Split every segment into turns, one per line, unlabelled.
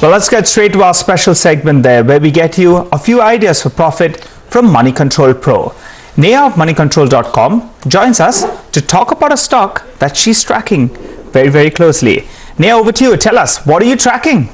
Well, let's get straight to our special segment there, where we get you a few ideas for profit from Moneycontrol Pro. Neha of Moneycontrol.com joins us to talk about a stock that she's tracking very, very closely. Neha, over to you. Tell us, what are you tracking?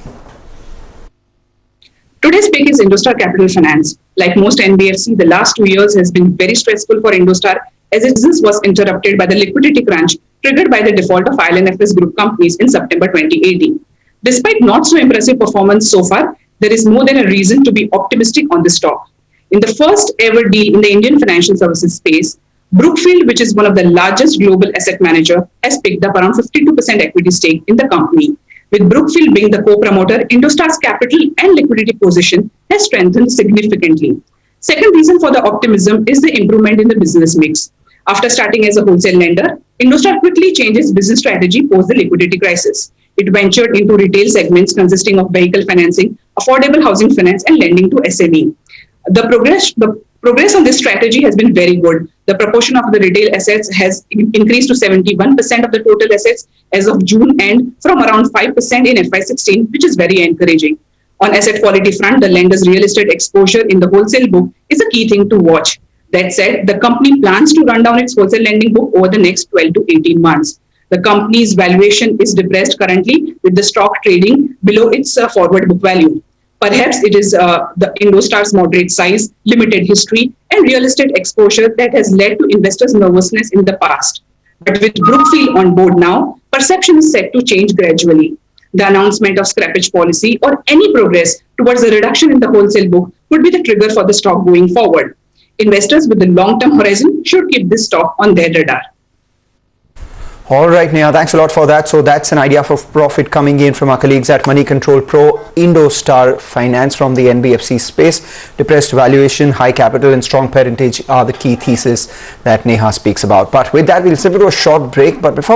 Today's pick is Indostar Capital Finance. Like most NBFC, the last 2 years has been very stressful for Indostar as its business was interrupted by the liquidity crunch triggered by the default of IL&FS group companies in September 2018. Despite not so impressive performance so far, there is more than a reason to be optimistic on the stock. In the first ever deal in the Indian financial services space, Brookfield, which is one of the largest global asset manager, has picked up around 52% equity stake in the company. With Brookfield being the co-promoter, Indostar's capital and liquidity position has strengthened significantly. Second reason for the optimism is the improvement in the business mix. After starting as a wholesale lender, Indostar quickly changed its business strategy post the liquidity crisis. It ventured into retail segments consisting of vehicle financing, affordable housing finance, and lending to SME. The progress on this strategy has been very good. The proportion of the retail assets has increased to 71% of the total assets as of June end from around 5% in FY16, which is very encouraging. On asset quality front, the lender's real estate exposure in the wholesale book is a key thing to watch. That said, the company plans to run down its wholesale lending book over the next 12 to 18 months. The company's valuation is depressed currently, with the stock trading below its forward book value. Perhaps it is the Indostar's moderate size, limited history, and real estate exposure that has led to investors' nervousness in the past. But with Brookfield on board now, perception is set to change gradually. The announcement of scrappage policy or any progress towards a reduction in the wholesale book would be the trigger for the stock going forward. Investors with a long-term horizon should keep this stock on their radar.
All right, Neha, thanks a lot for that. So that's an idea for profit coming in from our colleagues at Moneycontrol Pro. Indostar Finance from the NBFC space. Depressed valuation, high capital and strong parentage are the key thesis that Neha speaks about. But with that, we'll simply do a short break. But before